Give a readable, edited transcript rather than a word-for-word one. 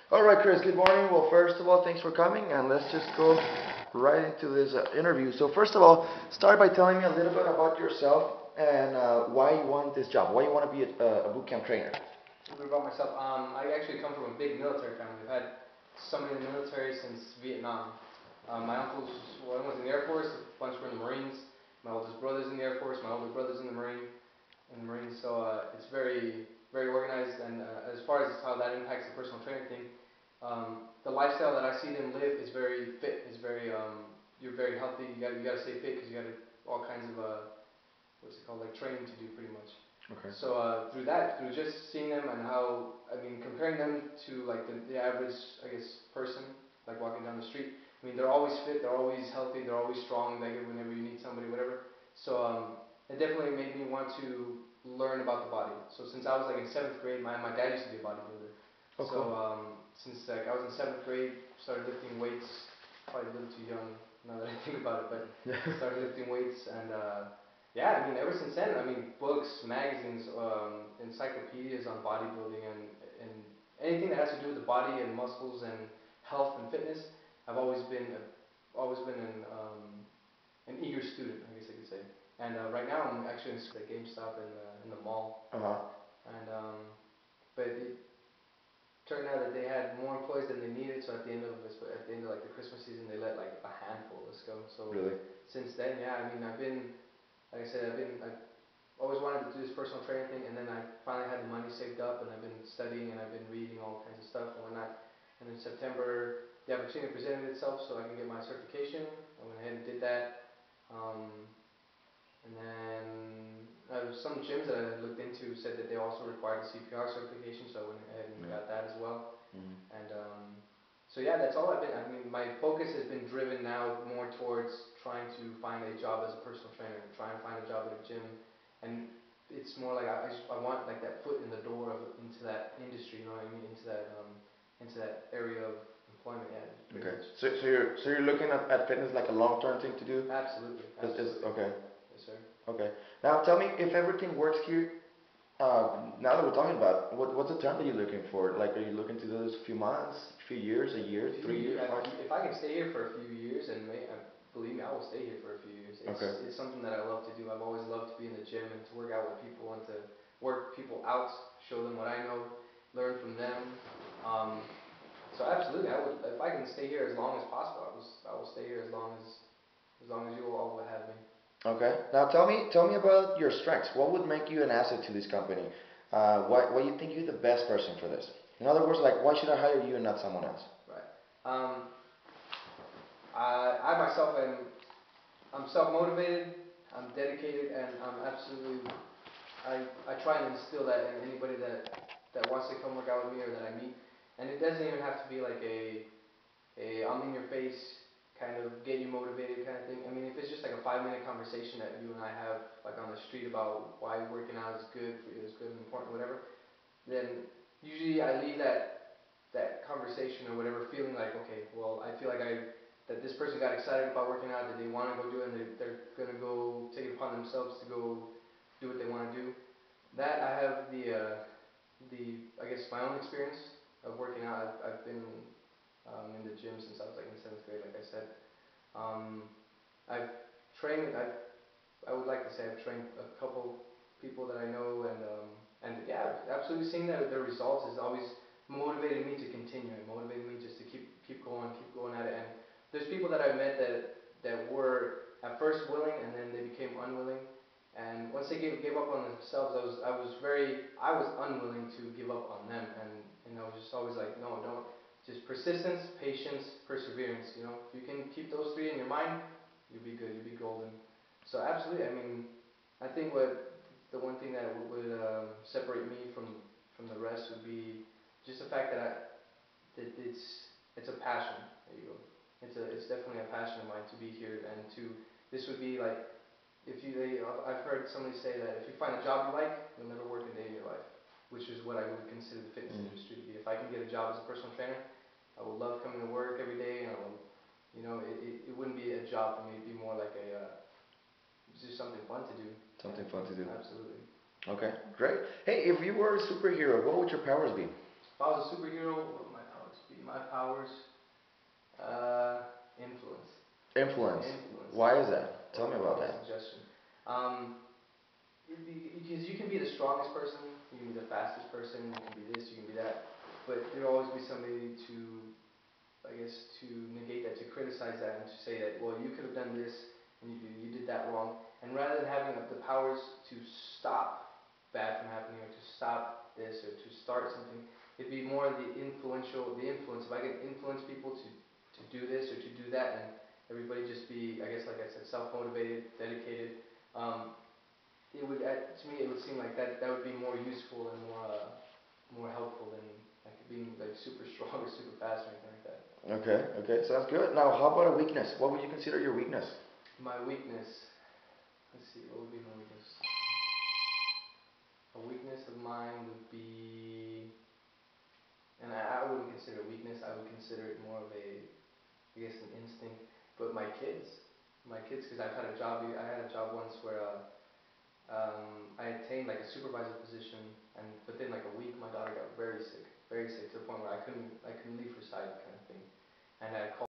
All right, Chris, good morning. Well, first of all, thanks for coming, and let's just go right into this interview. So, first of all, start by telling me a little bit about yourself and why you want this job, why you want to be a boot camp trainer. A little bit about myself. I actually come from a big military family. I've had somebody in the military since Vietnam. My uncles, one was in the Air Force, a bunch were in the Marines. My oldest brother's in the Air Force. My older brother's in the Marines. So it's very, very organized. And as far as how that impacts the personal training thing, the lifestyle that I see them live is very fit. Is very, you're very healthy. You got to stay fit because you got all kinds of what's it called, like training to do pretty much. Okay. So through that, through just seeing them and how, I mean, comparing them to like the average, I guess, person, like walking down the street. I mean, they're always fit, they're always healthy, they're always strong. Like whenever you need somebody, whatever. So it definitely made me want to learn about the body. So since I was like in seventh grade, my dad used to be a bodybuilder. Oh, So cool. since like I was in seventh grade, started lifting weights. Probably a little too young now that I think about it, but Yeah. started lifting weights and. Yeah, I mean, ever since then, I mean, books, magazines, encyclopedias on bodybuilding and anything that has to do with the body and muscles and health and fitness, I've always been an eager student, I guess I could say. And right now, I'm actually in the GameStop in the mall, Uh huh. and but it turned out that they had more employees than they needed. So at the end of like the Christmas season, they let like a handful of us go. So Really? since then, yeah, I mean, like I said, I've always wanted to do this personal training thing, and then I finally had the money saved up, and I've been studying, and I've been reading all kinds of stuff and whatnot. And in September, the opportunity presented itself so I can get my certification. I went ahead and did that. And then some gyms that I looked into said that they also required a CPR certification, so I went ahead and Yeah. got that as well. Mm. And so yeah, that's all I've been. I mean, my focus has been driven now more towards trying to find a job as a personal trainer, try and find a job at a gym, and it's more like I want like that foot in the door into that industry. You know what I mean? Into that area of employment. Yeah, pretty Okay. much. So you're looking at fitness like a long-term thing to do? Absolutely, absolutely. Okay. Yes, sir. Okay. Now tell me if everything works here. Now that we're talking about, what's the term that you're looking for? Like, are you looking to do this a few months, a few years, a year, Few 3 years, years, 5? if I can stay here for a few years, and believe me, I will stay here for a few years. Okay. It's something that I love to do. I've always loved to be in the gym and to work out with people and to work people out, show them what I know, learn from them. Um, so absolutely, I would if I can stay here as long as possible. I will stay here as long as you all would have me. Okay. Now tell me about your strengths. What would make you an asset to this company? Why you think you're the best person for this? In other words, like, why should I hire you and not someone else? Right. I myself I'm self motivated. I'm dedicated, and I'm absolutely I try and instill that in anybody that wants to come work out with me or that I meet. And it doesn't even have to be like a I'm in your face kind of get you motivated kind of thing. I mean, if it's just like a 5 minute conversation that you and I have like on the street about why working out is good for you, is good and important, whatever, then usually I leave that conversation or whatever feeling like, okay, well, I feel like that this person got excited about working out, that they want to go do it, and they're gonna go take it upon themselves to go do what they want to do. That I have the I guess my own experience of working out. I've been in the gym since I was like in seventh grade, like I said. Um, I've trained. I would like to say I've trained a couple people that I know, and yeah, absolutely seeing their results has always motivated me to continue. It motivated me just to keep going at it. And there's people that I've met that were at first willing and then they became unwilling. And once they gave up on themselves, I was unwilling to give up on them. And I was just always like, no, don't. Just persistence, patience, perseverance. You know, if you can keep those three in your mind, you'll be good. You'll be golden. So absolutely, I mean, I think what the one thing that would separate me from the rest would be just the fact that it's a passion. There you go. It's definitely a passion of mine to be here and to this would be like if you I've heard somebody say that if you find a job you like, you'll never work a day in your life, which is what I would consider the fitness Mm. industry to be. If I can get a job as a personal trainer, I would love coming to work every day, and I will, you know, it wouldn't be a job for me. It'd be more like it's just something fun to do. Something fun to do. Absolutely. Okay, great. Hey, if you were a superhero, what would your powers be? If I was a superhero, what would my powers My powers, influence. Influence. Influence. Why is that? Tell me about that. Suggestion. Because you can be the strongest person, you can be the fastest person, you can be this, you can be that, but there'll always be somebody to, I guess, to negate that, to criticize that, and to say that, well, you could have done this, and you did that wrong. And rather than having the powers to stop bad from happening, or to stop this, or to start something, it'd be more the influence. If I can influence people to do this or to do that, and everybody just be, I guess, like I said, self-motivated, dedicated. It would, to me, it would seem like that would be more useful and more helpful than like being like super strong or super fast or anything like that. Okay, okay, sounds good. Now, how about a weakness? What would you consider your weakness? My weakness. Let's see, what would be my weakness? A weakness of mine would be, and I wouldn't consider it a weakness. I would consider it more of a, I guess, an instinct. But my kids, because I've had a job. I had a job once where I attained like a supervisor position, and within like a week, my daughter got very sick to the point where I couldn't leave her side, kind of thing. And I called